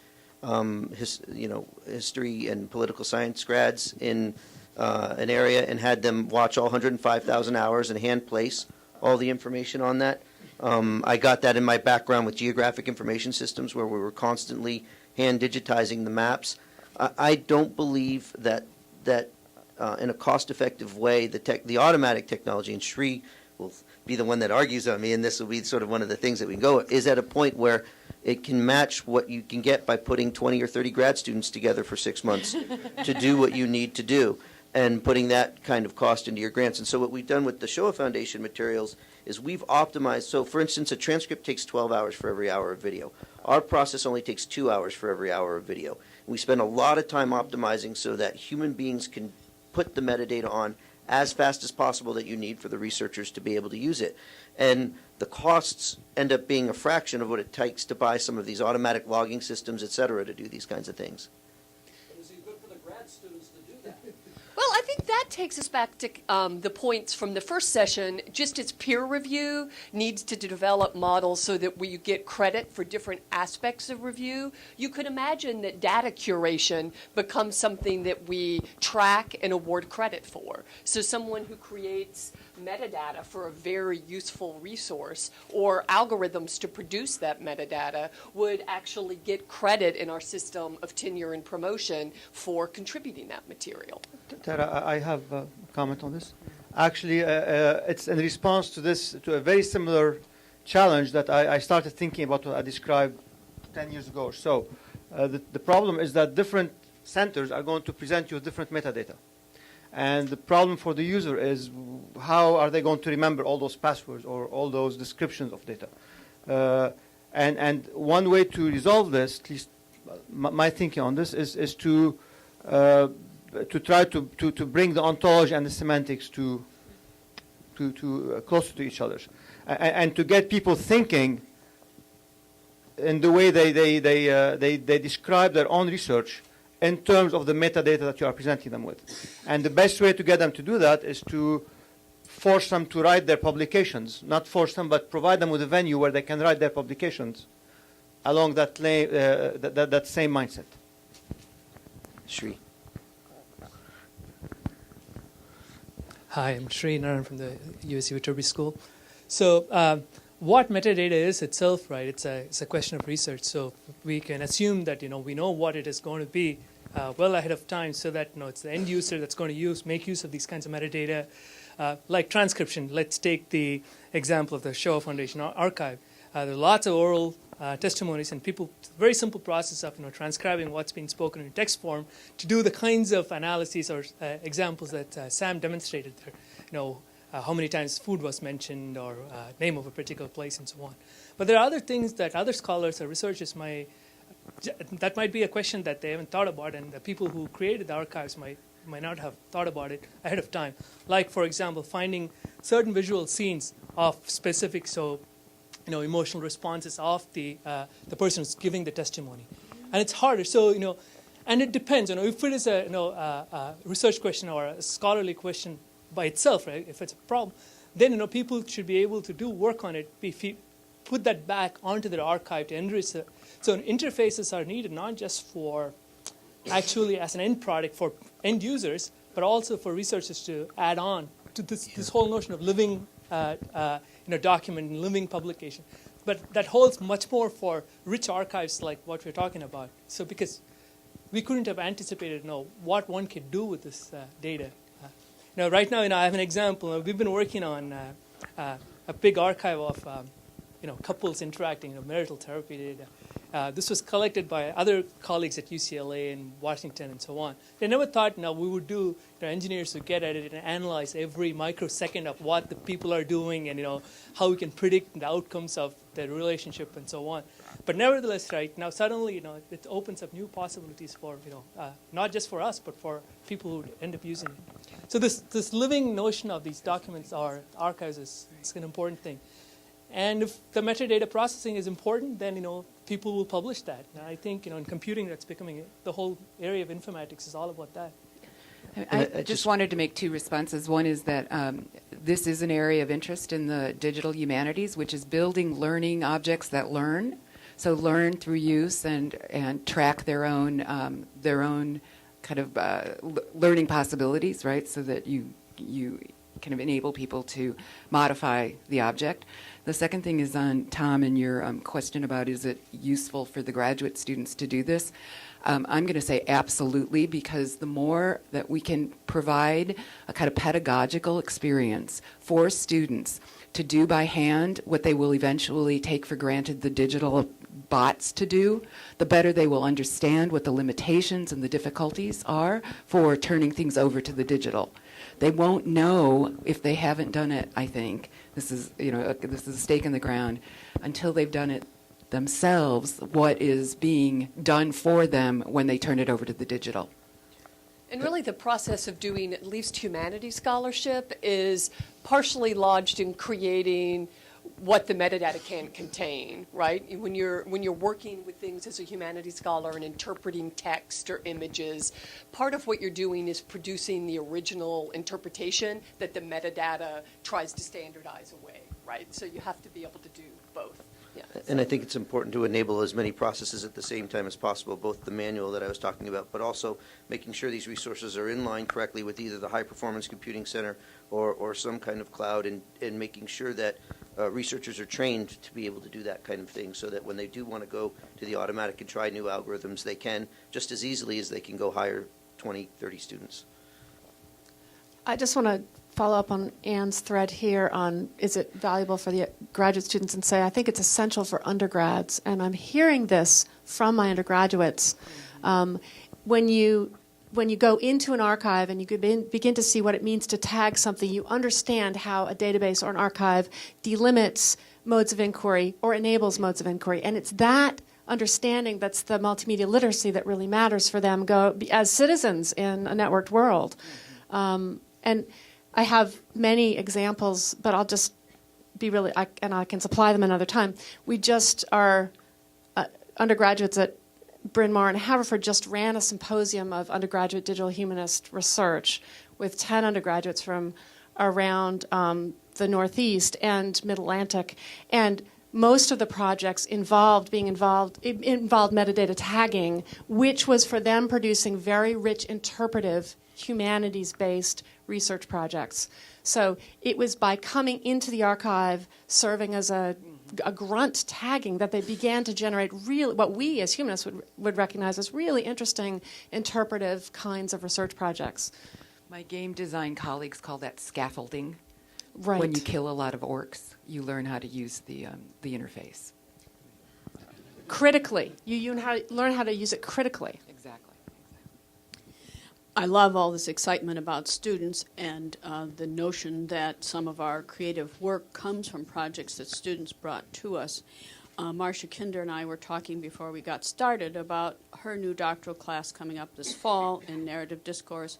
history and political science grads in an area and had them watch all 105,000 hours and hand place all the information on that. I got that in my background with geographic information systems, where we were constantly hand digitizing the maps. I don't believe that in a cost-effective way, the automatic technology, and Sri will be the one that argues on me, and this will be sort of one of the things that we go, is at a point where it can match what you can get by putting 20 or 30 grad students together for 6 months to do what you need to do. and putting that kind of cost into your grants. And so what we've done with the Shoah Foundation materials is we've optimized. So for instance, a transcript takes 12 hours for every hour of video. Our process only takes 2 hours for every hour of video. We spend a lot of time optimizing so that human beings can put the metadata on as fast as possible that you need for the researchers to be able to use it. And the costs end up being a fraction of what it takes to buy some of these automatic logging systems, et cetera, to do these kinds of things. Is it good for the grad students to do that? Well, I think that takes us back to the points from the first session. Just as peer review needs to develop models so that we get credit for different aspects of review, you could imagine that data curation becomes something that we track and award credit for. So someone who creates metadata for a very useful resource or algorithms to produce that metadata would actually get credit in our system of tenure and promotion for contributing that material. Tara, I have a comment on this. Actually, it's in response to this, to a very similar challenge that I started thinking about what I described 10 years ago or so. The problem is that different centers are going to present you with different metadata. And the problem for the user is how are they going to remember all those passwords or all those descriptions of data? And one way to resolve this, at least my thinking on this, is to try to bring the ontology and the semantics to closer to each other, and to get people thinking in the way they describe their own research in terms of the metadata that you are presenting them with. And the best way to get them to do that is to force them to write their publications, not force them, but provide them with a venue where they can write their publications along that same mindset. Shri. Hi, I'm Sri Naran from the USC Viterbi School. So what metadata is itself, right? It's a question of research. So we can assume that we know what it is going to be well ahead of time, so that it's the end user that's going to make use of these kinds of metadata, like transcription. Let's take the example of the Shoah Foundation archive. There are lots of oral testimonies, and people, very simple process of transcribing what's been spoken in text form to do the kinds of analyses or examples that Sam demonstrated there. How many times food was mentioned, or name of a particular place, and so on. But there are other things that other scholars or researchers might be a question that they haven't thought about, and the people who created the archives might not have thought about it ahead of time. Like, for example, finding certain visual scenes of specific, emotional responses of the person who's giving the testimony, and it's harder. So and it depends. If it is a research question or a scholarly question by itself, right? If it's a problem, then people should be able to do work on it. Put that back onto their archive to enrich it. So interfaces are needed not just for actually as an end product for end users, but also for researchers to add on to this whole notion of living document and living publication. But that holds much more for rich archives like what we're talking about. So because we couldn't have anticipated what one could do with this data. Right now, I have an example. We've been working on a big archive of couples interacting, marital therapy data. This was collected by other colleagues at UCLA and Washington and so on. They never thought we would do, engineers would get at it and analyze every microsecond of what the people are doing and, how we can predict the outcomes of their relationship and so on. But nevertheless, right now, suddenly, it opens up new possibilities for, not just for us, but for people who end up using it. So this living notion of these documents or archives is an important thing. And if the metadata processing is important, then people will publish that. And I think in computing, that's becoming the whole area of informatics is all about that. I just wanted to make two responses. One is that this is an area of interest in the digital humanities, which is building learning objects that learn. So learn through use and track their own kind of learning possibilities, right? So that you kind of enable people to modify the object. The second thing is on Tom and your question about is it useful for the graduate students to do this. I'm going to say absolutely, because the more that we can provide a kind of pedagogical experience for students to do by hand what they will eventually take for granted the digital bots to do, the better they will understand what the limitations and the difficulties are for turning things over to the digital. They won't know if they haven't done it, I think. This is a stake in the ground, until they've done it themselves, what is being done for them when they turn it over to the digital. And really the process of doing at least humanities scholarship is partially lodged in creating what the metadata can contain, right? When you're working with things as a humanities scholar and interpreting text or images, part of what you're doing is producing the original interpretation that the metadata tries to standardize away, right? So you have to be able to do both. Yeah. And I think it's important to enable as many processes at the same time as possible, both the manual that I was talking about, but also making sure these resources are in line correctly with either the High Performance Computing Center or some kind of cloud, and making sure that researchers are trained to be able to do that kind of thing, so that when they do want to go to the automatic and try new algorithms, they can just as easily as they can go hire 20, 30 students. I just want to follow up on Anne's thread here on, is it valuable for the graduate students, and say I think it's essential for undergrads. And I'm hearing this from my undergraduates. When you go into an archive and you begin to see what it means to tag something, you understand how a database or an archive delimits modes of inquiry or enables modes of inquiry. And it's that understanding that's the multimedia literacy that really matters for them as citizens in a networked world. And I have many examples, but I'll just be really, and I can supply them another time. We just are undergraduates at Bryn Mawr and Haverford just ran a symposium of undergraduate digital humanist research with 10 undergraduates from around the Northeast and Mid-Atlantic. And most of the projects involved metadata tagging, which was for them producing very rich interpretive humanities-based research projects. So it was by coming into the archive, serving as a grunt tagging, that they began to generate what we as humanists would recognize as really interesting interpretive kinds of research projects. My game design colleagues call that scaffolding. Right. When you kill a lot of orcs, you learn how to use the interface. Critically. You learn how to use it critically. Exactly. I love all this excitement about students and the notion that some of our creative work comes from projects that students brought to us. Marcia Kinder and I were talking before we got started about her new doctoral class coming up this fall in narrative discourse.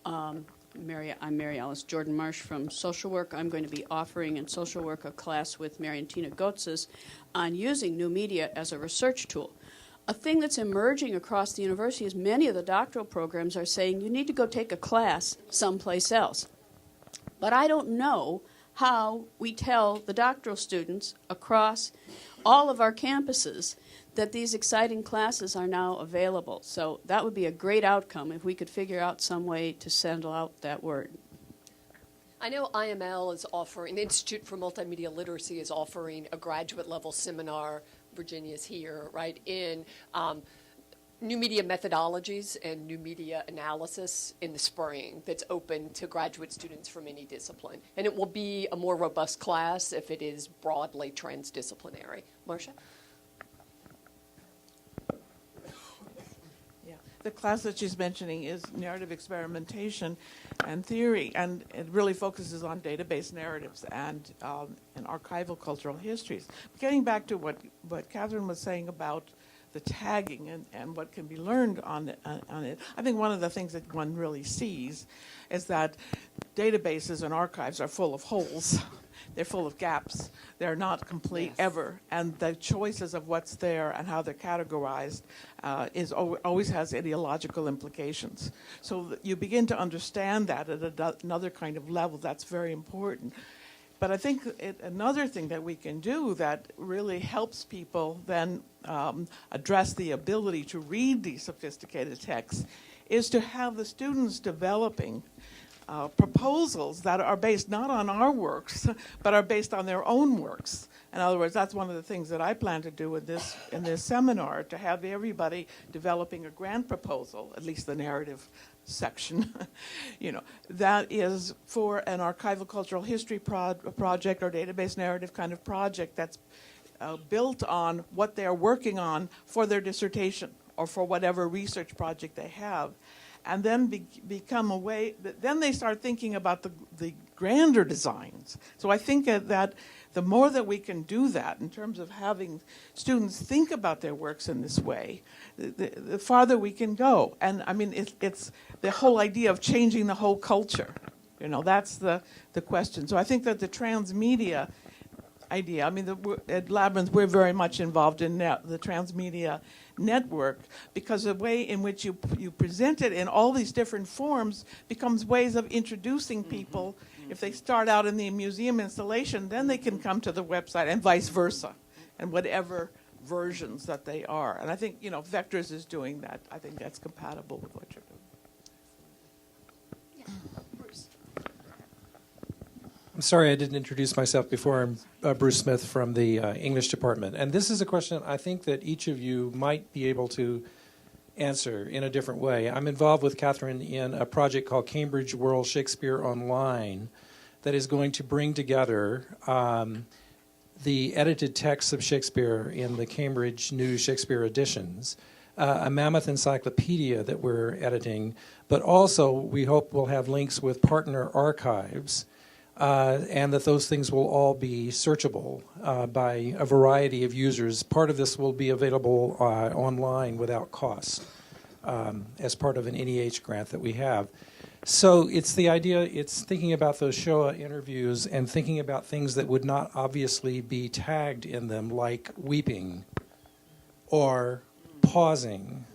I'm Mary Alice Jordan Marsh from social work. I'm going to be offering in social work a class with Mary and Tina Goetzes on using new media as a research tool. A thing that's emerging across the university is many of the doctoral programs are saying you need to go take a class someplace else. But I don't know how we tell the doctoral students across all of our campuses that these exciting classes are now available. So that would be a great outcome if we could figure out some way to send out that word. I know IML is offering, the Institute for Multimedia Literacy is offering a graduate level seminar. Virginia's here, right, in new media methodologies and new media analysis in the spring that's open to graduate students from any discipline. And it will be a more robust class if it is broadly transdisciplinary. Marcia? The class that she's mentioning is narrative experimentation and theory, and it really focuses on database narratives and archival cultural histories. Getting back to what Catherine was saying about the tagging and what can be learned on it, I think one of the things that one really sees is that databases and archives are full of holes. They're full of gaps. They're not complete ever. And the choices of what's there and how they're categorized always has ideological implications. So you begin to understand that at another kind of level. That's very important. But I think another thing that we can do that really helps people then address the ability to read these sophisticated texts is to have the students developing proposals that are based not on our works, but are based on their own works. In other words, that's one of the things that I plan to do in this seminar, to have everybody developing a grant proposal, at least the narrative section, that is for an archival cultural history project or database narrative kind of project that's built on what they're working on for their dissertation or for whatever research project they have, and then become a way, then they start thinking about the grander designs. So I think that the more that we can do that in terms of having students think about their works in this way, the farther we can go. And I mean, it's the whole idea of changing the whole culture. You know, that's the question. So I think that the transmedia idea, I mean, at Labyrinth, we're very much involved in the transmedia network, because the way in which you present it in all these different forms becomes ways of introducing people. If they start out in the museum installation, then they can come to the website, and vice versa, and whatever versions that they are. And I think, you know, Vectors is doing that. I think that's compatible with what you're doing. Yeah, Bruce. I'm sorry I didn't introduce myself before. I'm Bruce Smith from the English department. And this is a question I think that each of you might be able to answer in a different way. I'm involved with Catherine in a project called Cambridge World Shakespeare Online that is going to bring together the edited texts of Shakespeare in the Cambridge New Shakespeare editions, a mammoth encyclopedia that we're editing, but also we hope we'll have links with partner archives, and that those things will all be searchable by a variety of users. Part of this will be available online without cost as part of an NEH grant that we have. So it's the idea, it's thinking about those Shoah interviews and thinking about things that would not obviously be tagged in them, like weeping or pausing.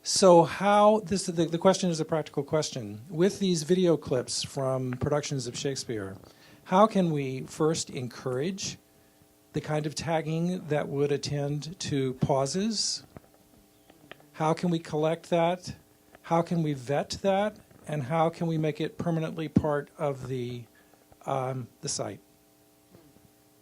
So how, the question is a practical question. With these video clips from productions of Shakespeare, how can we first encourage the kind of tagging that would attend to pauses? How can we collect that? How can we vet that? And how can we make it permanently part of the site?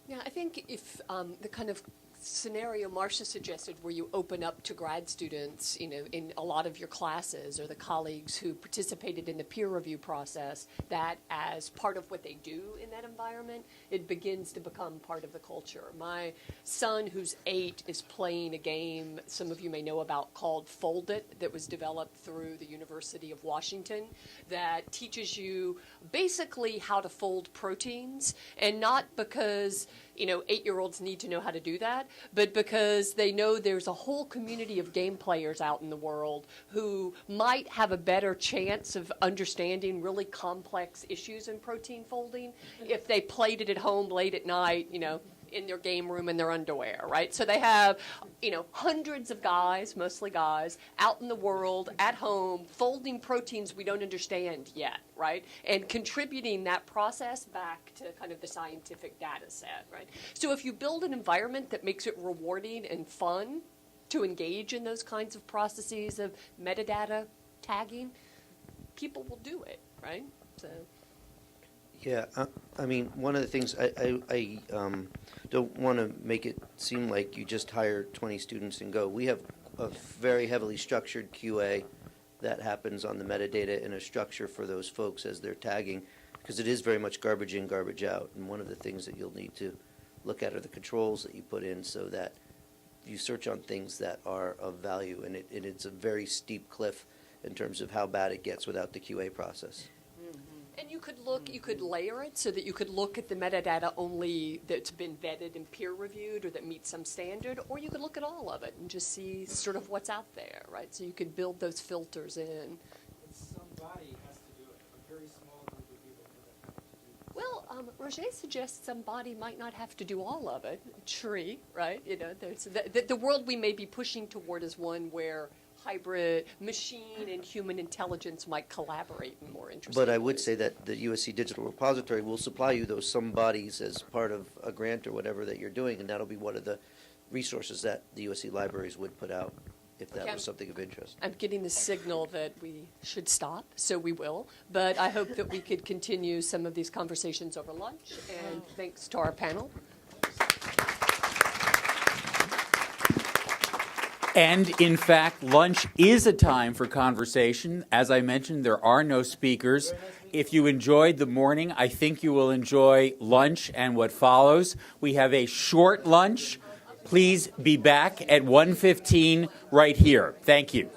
Yeah, I think if the kind of scenario Marcia suggested, where you open up to grad students, you know, in a lot of your classes, or the colleagues who participated in the peer review process, that as part of what they do in that environment, it begins to become part of the culture. My son, who's 8, is playing a game some of you may know about called Foldit, that was developed through the University of Washington, that teaches you basically how to fold proteins, and not because, you know, 8-year-olds need to know how to do that, but because they know there's a whole community of game players out in the world who might have a better chance of understanding really complex issues in protein folding if they played it at home late at night, you know, in their game room in their underwear, right? So they have, you know, hundreds of guys, mostly guys, out in the world, at home, folding proteins we don't understand yet, right? And contributing that process back to kind of the scientific data set, right? So if you build an environment that makes it rewarding and fun to engage in those kinds of processes of metadata tagging, people will do it, right? So. Yeah, I mean, one of the things, I don't want to make it seem like you just hire 20 students and go. We have a very heavily structured QA that happens on the metadata in a structure for those folks as they're tagging, because it is very much garbage in, garbage out. And one of the things that you'll need to look at are the controls that you put in so that you search on things that are of value. And it's a very steep cliff in terms of how bad it gets without the QA process. And you could look, you could layer it so that you could look at the metadata only that's been vetted and peer reviewed or that meets some standard, or you could look at all of it and just see sort of what's out there, right? So you could build those filters in. Somebody has to do it, a very small group of people that have to do it. Well, Roger suggests somebody might not have to do all of it. Tree, right? You know, there's the world we may be pushing toward is one where hybrid machine and human intelligence might collaborate in more interesting But I would ways. say that the USC Digital Repository will supply you those somebodies as part of a grant or whatever that you're doing, and that'll be one of the resources that the USC libraries would put out if that Okay, was something of interest. I'm getting the signal that we should stop, so we will. But I hope that we could continue some of these conversations over lunch. And thanks to our panel. And in fact, lunch is a time for conversation. As I mentioned, there are no speakers. If you enjoyed the morning, I think you will enjoy lunch and what follows. We have a short lunch. Please be back at 1:15 right here. Thank you.